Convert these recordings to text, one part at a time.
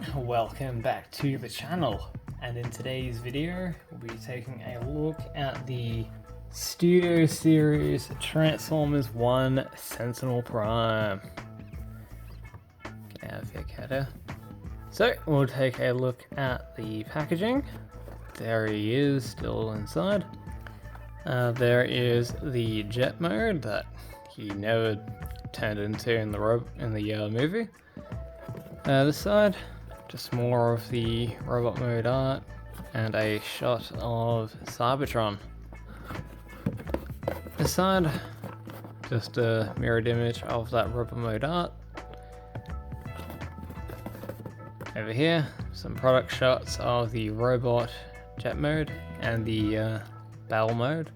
everyone, welcome back to the channel, and in today's video we'll be taking a look at the Studio Series Transformers 1 Sentinel Prime. Get out of your cutter. So we'll take a look at the packaging. There he is, still inside. There is the jet mode that he never turned into in the movie. This side, just more of the robot mode art and a shot of Cybertron. This side, just a mirrored image of that robot mode art. Over here, some product shots of the robot jet mode and the battle mode,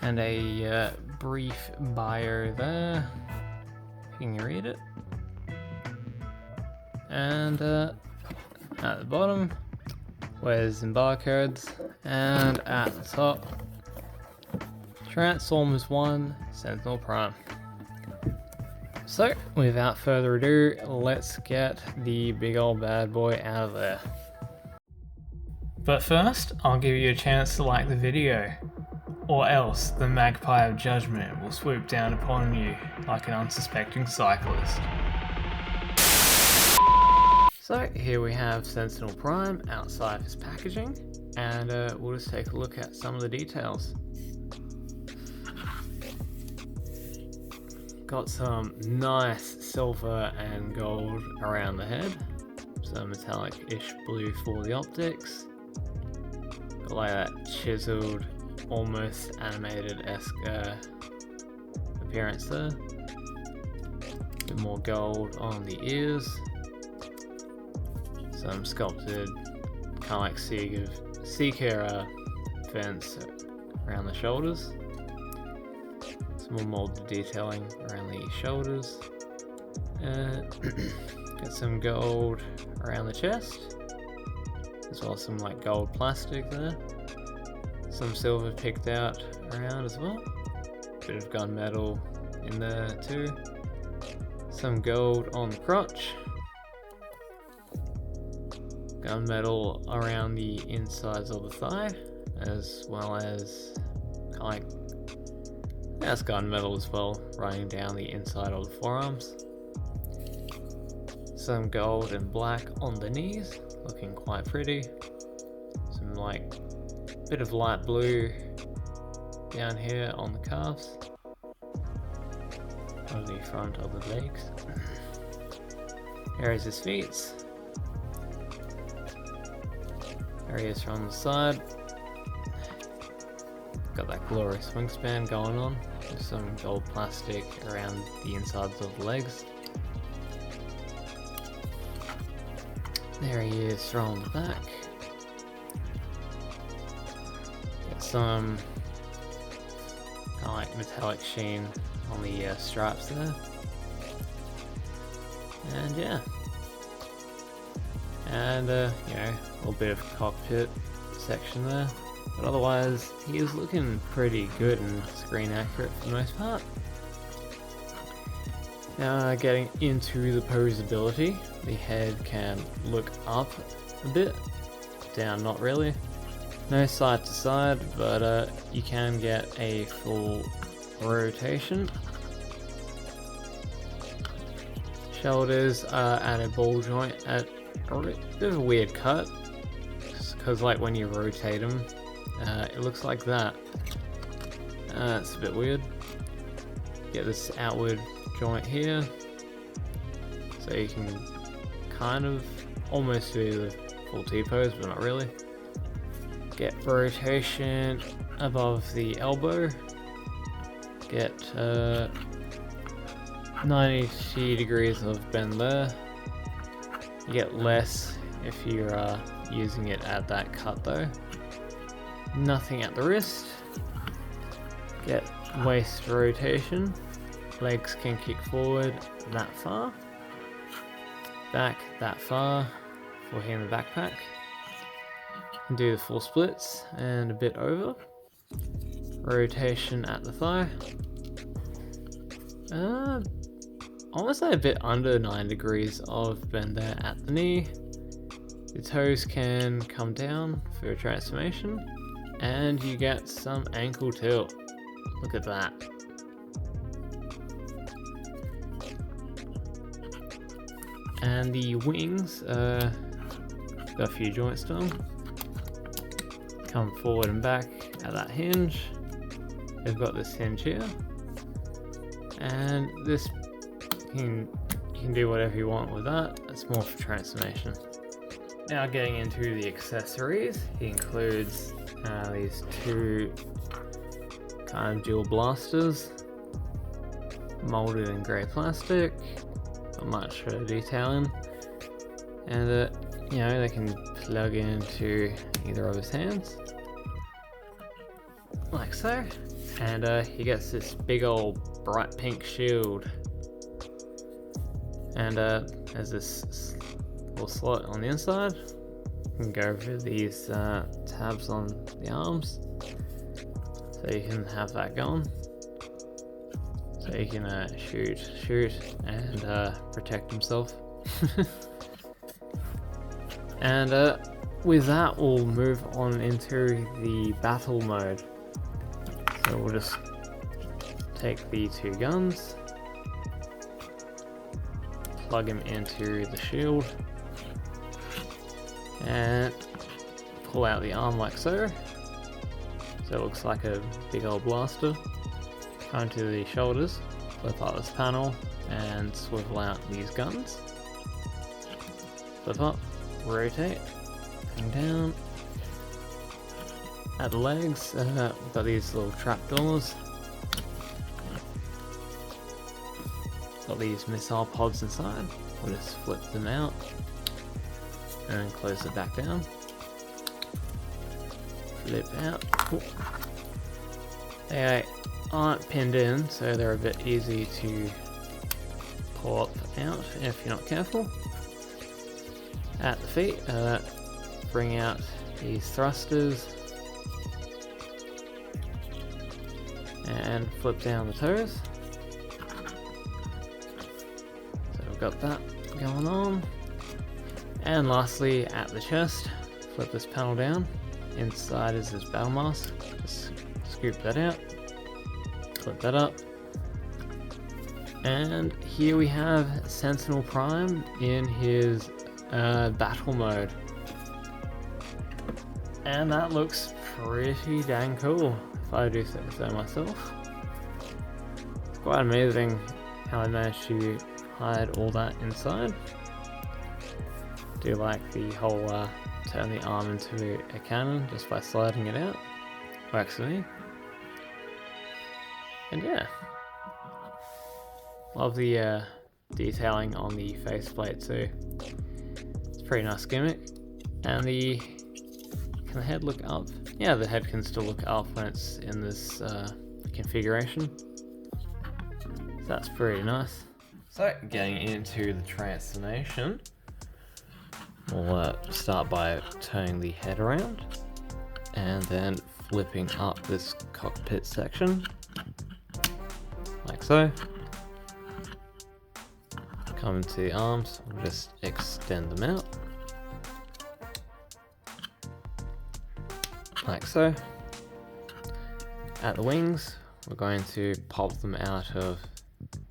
and a brief bio there, if you can read it. And at the bottom, where's some barcodes, and at the top, Transformers 1 Sentinel Prime. So, without further ado, let's get the big old bad boy out of there. But first, I'll give you a chance to like the video, or else the magpie of judgment will swoop down upon you like an unsuspecting cyclist. So here we have Sentinel Prime outside of his packaging, and we'll just take a look at some of the details. Got some nice silver and gold around the head, some metallic-ish blue for the optics. Got like that chiseled, almost animated-esque appearance there. A bit more gold on the ears. Some sculpted, kind of like Seeker fence around the shoulders. Some more molded detailing around the shoulders. Got some gold around the chest, as well as some like gold plastic there. Some silver picked out around as well. Bit of gunmetal in there too. Some gold on the crotch. Gunmetal around the insides of the thigh, as well as kind of like, that's gunmetal as well, running down the inside of the forearms. Some gold and black on the knees, looking quite pretty. Some like bit of light blue down here on the calves, on the front of the legs. Here is his feet. There he is from the side. Got that glorious wingspan going on, with some gold plastic around the insides of the legs. There he is from the back. Got some kind of like metallic sheen on the straps there. And yeah. And you know, a little bit of cockpit section there, but otherwise he is looking pretty good and screen accurate for the most part. Now getting into the posability, the head can look up a bit, down not really, no side to side, but you can get a full rotation. Shoulders are at a ball joint at a bit of a weird cut, because like when you rotate them, it looks like that. It's a bit weird. Get this outward joint here, so you can kind of almost do the full T-pose, but not really. Get rotation above the elbow. Get 90 degrees of bend there. You get less if you're using it at that cut though. Nothing at the wrist. Get waist rotation. Legs can kick forward that far. Back that far for him in the backpack. Can do the full splits and a bit over. Rotation at the thigh. I want to say a bit under 9 degrees of bend there at the knee. The toes can come down for a transformation, and you get some ankle tilt. Look at that. And the wings, got a few joints done. Come forward and back at that hinge. They've got this hinge here, and this you can do whatever you want with that. That's more for transformation. Now getting into the accessories, he includes these two kind of dual blasters, molded in grey plastic, not much detailing, and you know, they can plug into either of his hands, like so. And he gets this big old bright pink shield, and there's this little slot on the inside. You can go over these tabs on the arms, so you can have that going. So you can shoot, and protect himself. And with that, we'll move on into the battle mode. So we'll just take the two guns, plug them into the shield, and pull out the arm like so. So it looks like a big old blaster. Come to the shoulders, flip up this panel, and swivel out these guns. Flip up, rotate, bring down. At the legs, we've got these little trapdoors. Got these missile pods inside. We'll just flip them out and close it back down. Flip out. Cool. They aren't pinned in, so they're a bit easy to pull up out if you're not careful. At the feet, bring out these thrusters and flip down the toes. So we've got that going on. And lastly, at the chest, flip this panel down. Inside is this battle mask. Just scoop that out, flip that up. And here we have Sentinel Prime in his battle mode. And that looks pretty dang cool, if I do say so myself. It's quite amazing how I managed to hide all that inside. Do like the whole turn the arm into a cannon just by sliding it out. Works for me. And yeah, love the detailing on the faceplate too. It's a pretty nice gimmick. And can the head look up? Yeah, the head can still look up when it's in this configuration. So that's pretty nice. So getting into the transformation, we'll start by turning the head around and then flipping up this cockpit section, like so. Come into the arms, we'll just extend them out, like so. At the wings, we're going to pop them out of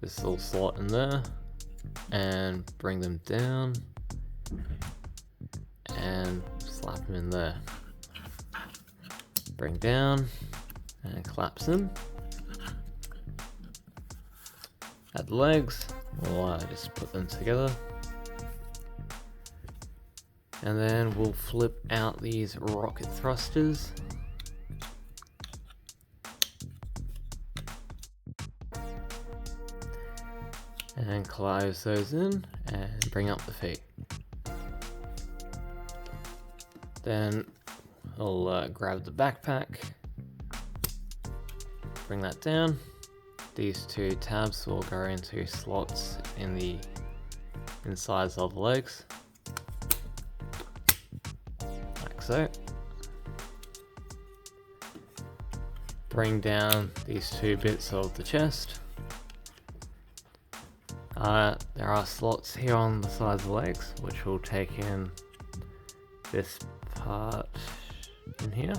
this little slot in there and bring them down and slap them in there. Bring down and collapse them. At the legs, we'll just put them together. And then we'll flip out these rocket thrusters. And close those in and bring up the feet. Then I'll grab the backpack, bring that down. These two tabs will go into slots in the insides of the legs, like so. Bring down these two bits of the chest. There are slots here on the sides of the legs, which will take in this part in here,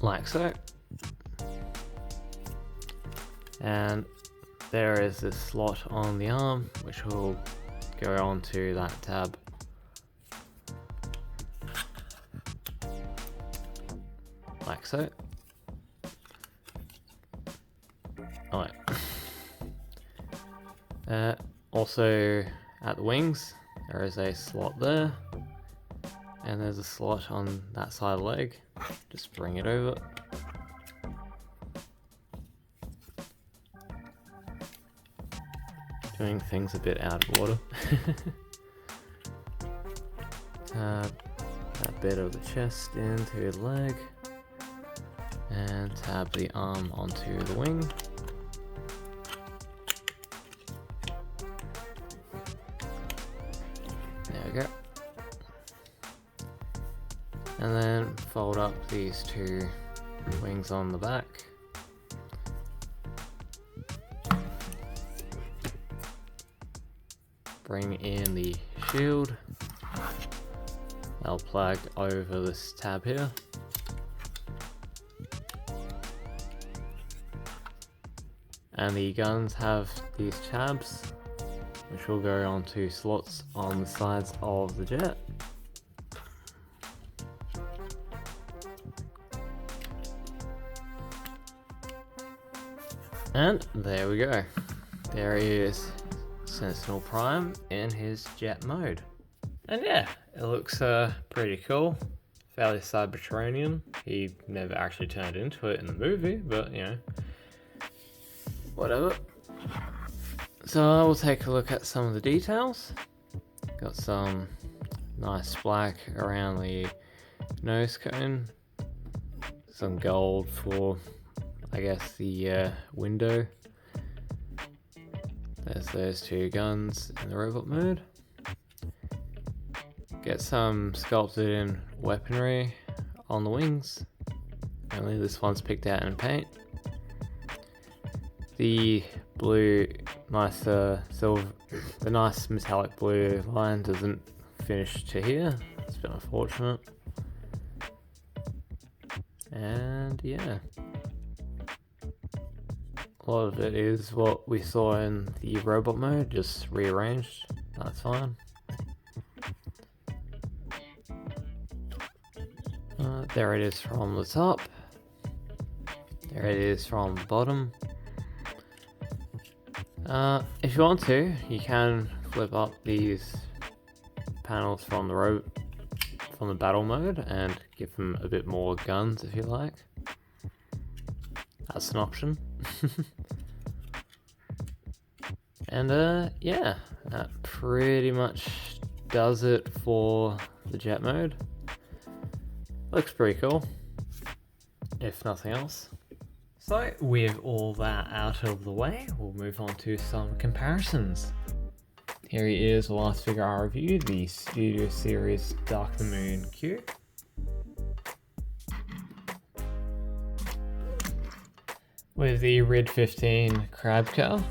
like so. And there is this slot on the arm which will go onto that tab. Like so. Alright. Also at the wings there is a slot there, and there's a slot on that side of the leg. Just bring it over. Doing things a bit out of order. Tab that bit of the chest into the leg, and tab the arm onto the wing. There we go. And then fold up these two wings on the back. Bring in the shield. I'll plug over this tab here. And the guns have these tabs, which will go onto slots on the sides of the jet. And there we go. There is Sentinel Prime in his jet mode. And yeah, it looks pretty cool. Fairly Cybertronian. He never actually turned into it in the movie, but you know, whatever. So I will take a look at some of the details. Got some nice black around the nose cone. Some gold for, I guess, the window. There's those two guns in the robot mode. Get some sculpted in weaponry on the wings. Only this one's picked out in paint. The blue, nice silver, the nice metallic blue line doesn't finish to here. It's been unfortunate. And yeah. A lot of it is what we saw in the robot mode, just rearranged. That's fine. There it is from the top. There it is from the bottom. If you want to, you can flip up these panels from the battle mode and give them a bit more guns if you like. That's an option. And yeah, that pretty much does it for the jet mode. Looks pretty cool, if nothing else. So with all that out of the way, we'll move on to some comparisons. Here he is, the last figure I reviewed, the Studio Series Dark the Moon Q. With the Rid 15 Crab Cow.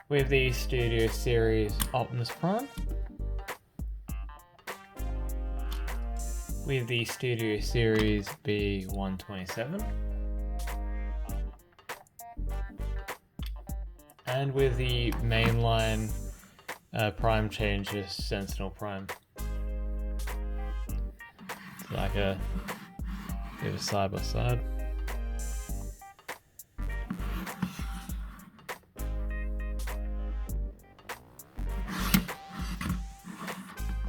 With the Studio Series Optimus Prime. With the Studio Series B127. And with the mainline Prime Changes Sentinel Prime. It's like a bit of side by side.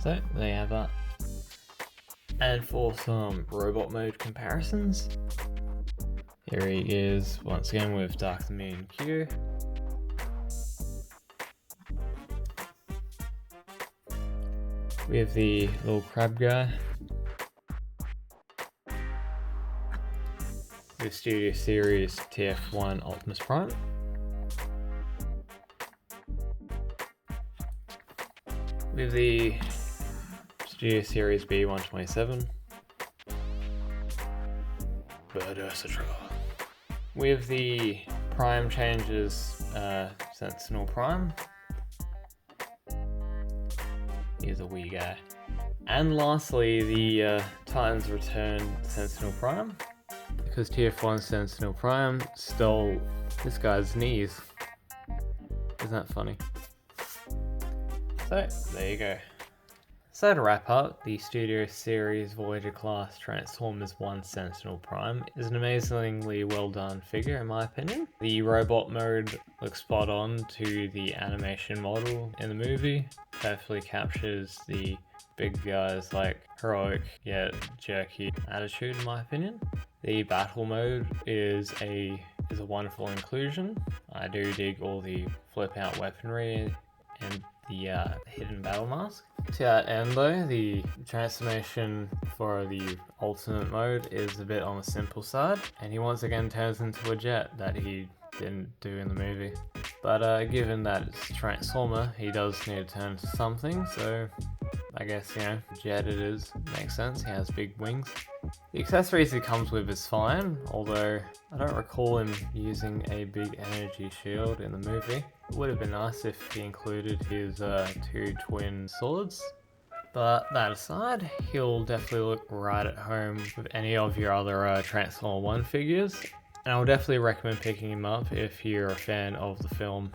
So there you have that. And for some robot mode comparisons, here he is once again with Dark the Moon Q. We have the little crab guy. The Studio Series TF1 Optimus Prime. With the Studio Series B127. Bird Ursatra. With the Prime changes Sentinel Prime. He's a wee guy. And lastly, the Titans return Sentinel Prime, because TF1 Sentinel Prime stole this guy's knees. Isn't that funny? So, there you go. So to wrap up, the Studio Series Voyager class Transformers 1 Sentinel Prime is an amazingly well done figure in my opinion. The robot mode looks spot on to the animation model in the movie, perfectly captures the big guy's like heroic yet jerky attitude in my opinion. The battle mode is a wonderful inclusion. I do dig all the flip out weaponry and the hidden battle mask. To that end though, the transformation for the alternate mode is a bit on the simple side, and he once again turns into a jet that he didn't do in the movie. But given that it's a Transformer, he does need to turn into something, so I guess, you know, jet it is. Makes sense, he has big wings. The accessories he comes with is fine, although I don't recall him using a big energy shield in the movie. It would have been nice if he included his two twin swords. But that aside, he'll definitely look right at home with any of your other Transformer 1 figures. And I'll definitely recommend picking him up if you're a fan of the film.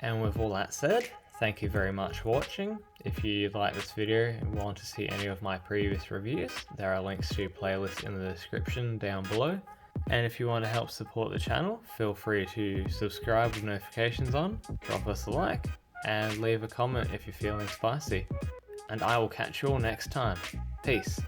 And with all that said, thank you very much for watching. If you like this video and want to see any of my previous reviews, there are links to playlists in the description down below. And if you want to help support the channel, feel free to subscribe with notifications on, drop us a like, and leave a comment if you're feeling spicy. And I will catch you all next time. Peace.